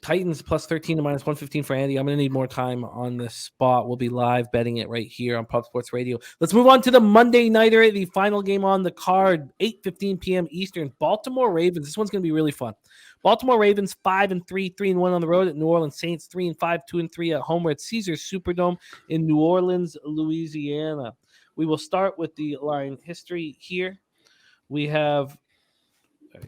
Titans plus 13 to minus 115 for Andy. I'm going to need more time on this spot. We'll be live betting it right here on Pub Sports Radio. Let's move on to the Monday Nighter, the final game on the card, 8:15 p.m. Eastern. Baltimore Ravens. This one's going to be really fun. Baltimore Ravens 5-3, 3-1 on the road at New Orleans Saints, 3-5, 2-3 at home. We're at Caesars Superdome in New Orleans, Louisiana. We will start with the line history here.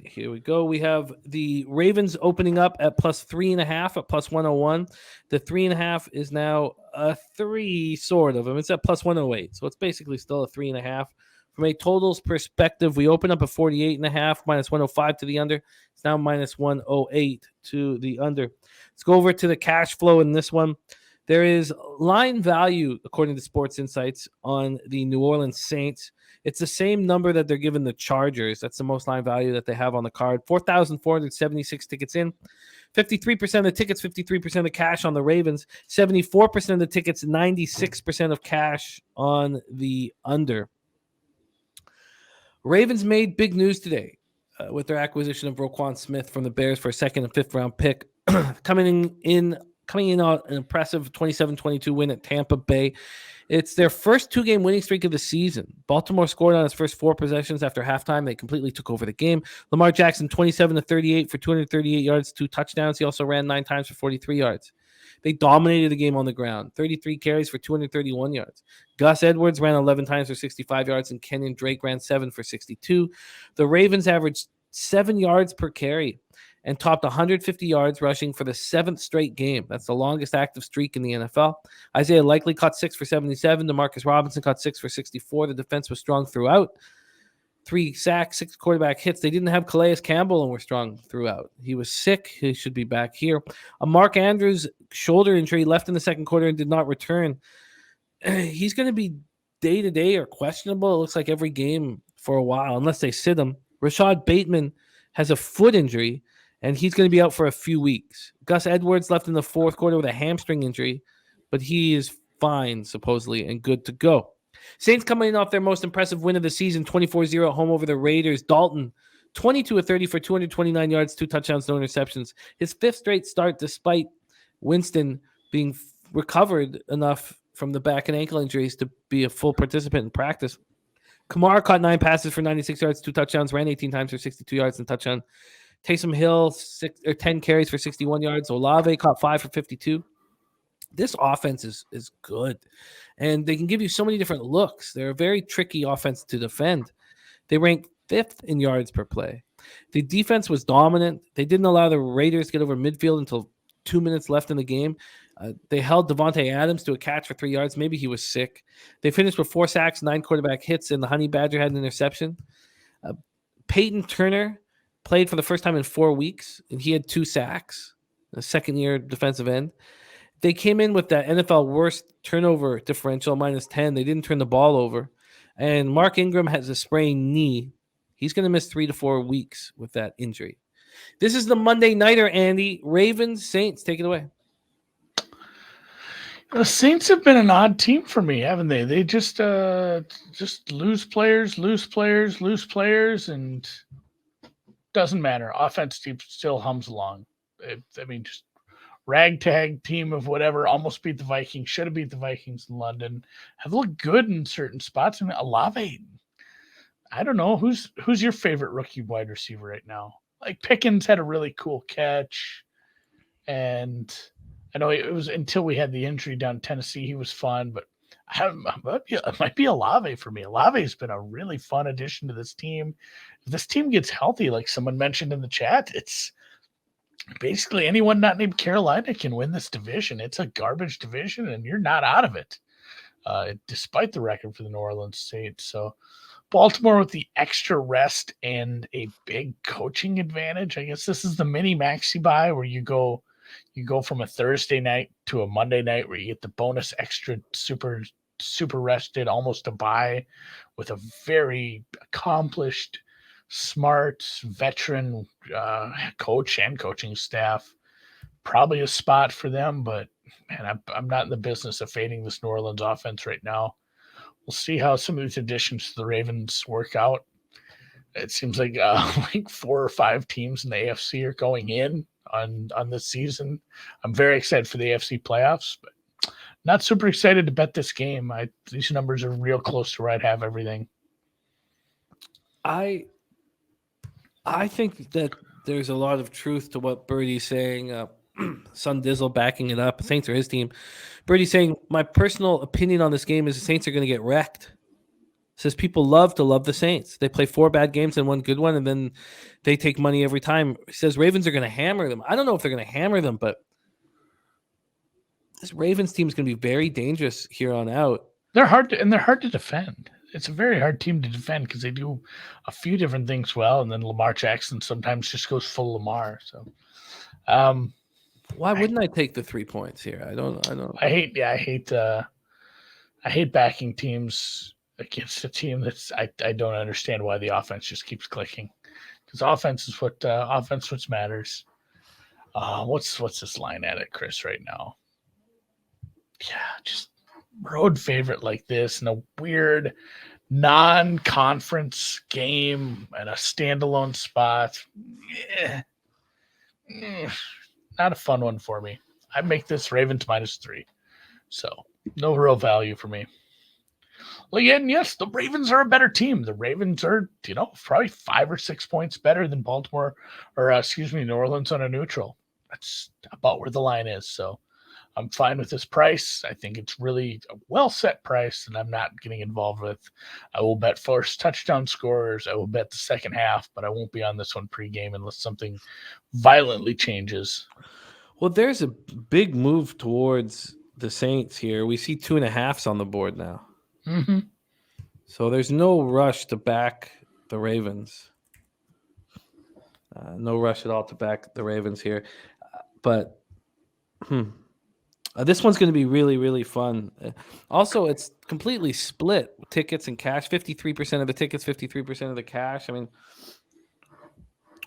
Here we go. We have the Ravens opening up at plus 3.5 at plus 101. The 3.5 is now a 3, sort of. I mean, it's at plus 108. So it's basically still a 3.5. From a totals perspective, we open up at 48.5, minus 105 to the under. It's now minus 108 to the under. Let's go over to the cash flow in this one. There is line value, according to Sports Insights, on the New Orleans Saints. It's the same number that they're giving the Chargers. That's the most line value that they have on the card. 4,476 tickets in. 53% of the tickets, 53% of cash on the Ravens. 74% of the tickets, 96% of cash on the under. Ravens made big news today with their acquisition of Roquan Smith from the Bears for a 2nd and 5th round pick. Coming in on an impressive 27-22 win at Tampa Bay. It's their first 2-game winning streak of the season. Baltimore scored on its first 4 possessions after halftime. They completely took over the game. Lamar Jackson, 27-38 for 238 yards, 2 touchdowns. He also ran 9 times for 43 yards. They dominated the game on the ground. 33 carries for 231 yards. Gus Edwards ran 11 times for 65 yards, and Kenyon Drake ran 7 for 62. The Ravens averaged 7 yards per carry and topped 150 yards rushing for the 7th straight game. That's the longest active streak in the NFL. Isaiah Likely caught 6 for 77. DeMarcus Robinson caught 6 for 64. The defense was strong throughout. 3 sacks, 6 quarterback hits. They didn't have Calais Campbell and were strong throughout. He was sick. He should be back here. Mark Andrews' shoulder injury left in the second quarter and did not return. He's going to be day-to-day or questionable, it looks like, every game for a while, unless they sit him. Rashad Bateman has a foot injury, and he's going to be out for a few weeks. Gus Edwards left in the fourth quarter with a hamstring injury, but he is fine, supposedly, and good to go. Saints coming off their most impressive win of the season, 24-0 at home over the Raiders. Dalton, 22-30 for 229 yards, 2 touchdowns, no interceptions. His 5th straight start, despite Winston being recovered enough from the back and ankle injuries to be a full participant in practice. Kamara caught 9 passes for 96 yards, 2 touchdowns, ran 18 times for 62 yards and touchdown. Taysom Hill, 10 carries for 61 yards. Olave caught 5 for 52. This offense is good, and they can give you so many different looks. They're a very tricky offense to defend. They rank 5th in yards per play. The defense was dominant. They didn't allow the Raiders to get over midfield until 2 minutes left in the game. They held Devontae Adams to a catch for 3 yards. Maybe he was sick. They finished with 4 sacks, 9 quarterback hits, and the Honey Badger had an interception. Peyton Turner played for the first time in 4 weeks, and he had 2 sacks, a second-year defensive end. They came in with that NFL worst turnover differential, minus 10. They didn't turn the ball over. And Mark Ingram has a sprained knee. He's going to miss 3 to 4 weeks with that injury. This is the Monday Nighter, Andy. Ravens, Saints, take it away. The Saints have been an odd team for me, haven't they? They just lose players, and doesn't matter. Offense team still hums along. Just ragtag team of whatever, almost beat the Vikings, should have beat the Vikings in London, have looked good in certain spots. I mean, Olave, I don't know, who's your favorite rookie wide receiver right now? Like, Pickens had a really cool catch, and I know it was until we had the injury down in Tennessee, he was fun, but it might be Olave for me. Olave has been a really fun addition to this team. If this team gets healthy, like someone mentioned in the chat, it's basically anyone not named Carolina can win this division. It's a garbage division, and you're not out of it, despite the record for the New Orleans Saints. So Baltimore with the extra rest and a big coaching advantage. I guess this is the mini maxi buy where you go from a Thursday night to a Monday night where you get the bonus extra super rested, almost a bye, with a very accomplished, smart, veteran coach and coaching staff. Probably a spot for them, but man, I'm not in the business of fading this New Orleans offense right now. We'll see how some of these additions to the Ravens work out. It seems like 4 or 5 teams in the AFC are going in on this season. I'm very excited for the AFC playoffs, but not super excited to bet this game. These numbers are real close to where I'd have everything. I think that there's a lot of truth to what Birdie's saying. Sun Dizzle backing it up. Saints are his team. Birdie's saying, my personal opinion on this game is the Saints are going to get wrecked. Says people love the Saints. They play 4 bad games and 1 good one, and then they take money every time. He says Ravens are going to hammer them. I don't know if they're going to hammer them, but this Ravens team is going to be very dangerous here on out. They're hard to defend. It's a very hard team to defend because they do a few different things well, and then Lamar Jackson sometimes just goes full Lamar. So, why wouldn't I take the 3 points here? I don't. I hate backing teams against a team that's I don't understand why the offense just keeps clicking, because offense is what matters. What's this line at Chris right now? Yeah, just road favorite like this in a weird non-conference game and a standalone spot. Not a fun one for me. I make this Ravens -3, so no real value for me. Again, yes, the Ravens are a better team. The Ravens are, probably 5 or 6 points better than Baltimore, or New Orleans on a neutral. That's about where the line is. So I'm fine with this price. I think it's really a well-set price, and I'm not getting involved with. I will bet first touchdown scorers. I will bet the second half, but I won't be on this one pregame unless something violently changes. Well, there's a big move towards the Saints here. We see 2.5s on the board now. Mm-hmm. So there's no rush to back the Ravens. No rush at all to back the Ravens here. But this one's going to be really, really fun. Also, it's completely split with tickets and cash. 53% of the tickets, 53% of the cash. I mean,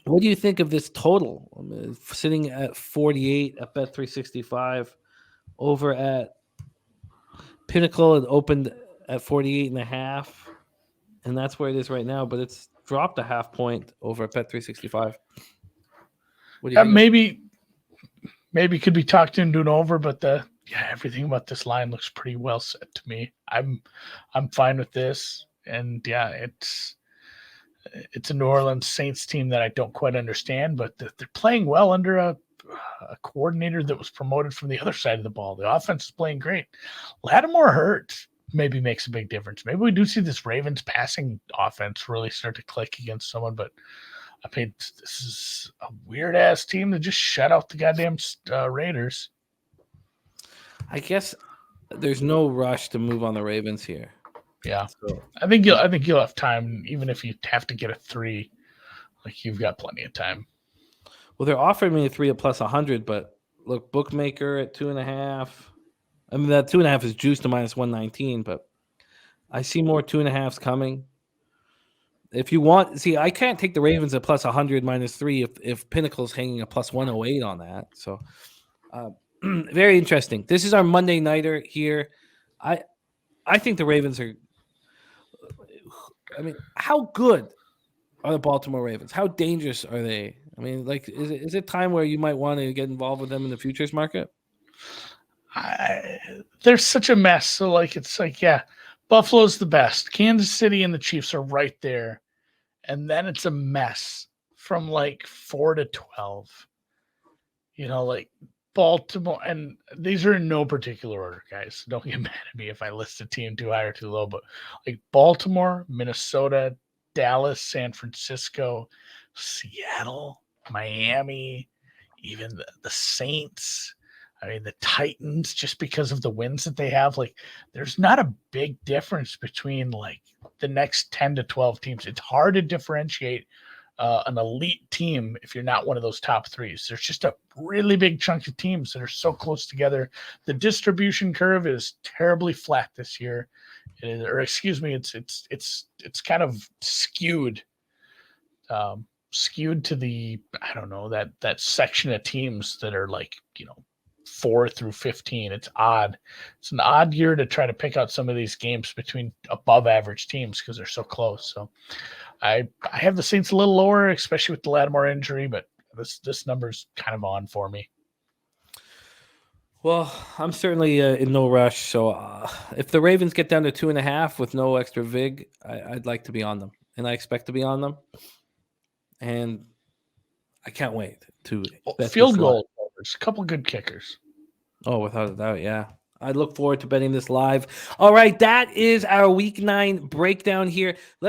what do you think of this total? I mean, sitting at 48 at Bet365, over at Pinnacle, it opened at 48.5, and that's where it is right now. But it's dropped a half point over at Bet365. What do you think? Maybe could be talked into and over, but everything about this line looks pretty well set to me. I'm fine with this, and it's a New Orleans Saints team that I don't quite understand, but they're playing well under a coordinator that was promoted from the other side of the ball. The offense is playing great. Lattimore hurt maybe makes a big difference. Maybe we do see this Ravens passing offense really start to click against someone, but I mean, this is a weird-ass team that just shut out the goddamn Raiders. I guess there's no rush to move on the Ravens here. Yeah, so I think you'll have time, even if you have to get a 3. Like, you've got plenty of time. Well, they're offering me a 3 at plus 100, but look, bookmaker at 2.5. I mean, that 2.5 is juiced to -119, but I see more 2.5s coming. If you want, see, I can't take the Ravens at plus 100 -3 if Pinnacle's hanging a plus 108 on that. So, very interesting. This is our Monday nighter here. I think the Ravens are. I mean, how good are the Baltimore Ravens? How dangerous are they? I mean, like, is it time where you might want to get involved with them in the futures market? They're such a mess. So, Buffalo's the best. Kansas City and the Chiefs are right there. And then it's a mess from 4 to 12. Baltimore, and these are in no particular order, guys. Don't get mad at me if I list a team too high or too low, but Baltimore, Minnesota, Dallas, San Francisco, Seattle, Miami, even the Saints. I mean, the Titans, just because of the wins that they have, there's not a big difference between the next 10 to 12 teams. It's hard to differentiate an elite team if you're not one of those top 3s. There's just a really big chunk of teams that are so close together. The distribution curve is terribly flat this year, it's kind of skewed. Skewed to the, I don't know, that section of teams that are 4 through 15. It's odd. It's an odd year to try to pick out some of these games between above average teams because they're so close. So I have the Saints a little lower, especially with the Lattimore injury, but This number's kind of on for me. Well, I'm certainly in no rush. So if the Ravens get down to 2.5 with no extra vig, I'd like to be on them, and I expect to be on them. And I can't wait to bet field this goal. There's a couple good kickers. Oh, without a doubt, yeah. I look forward to betting this live. All right, that is our Week 9 breakdown here.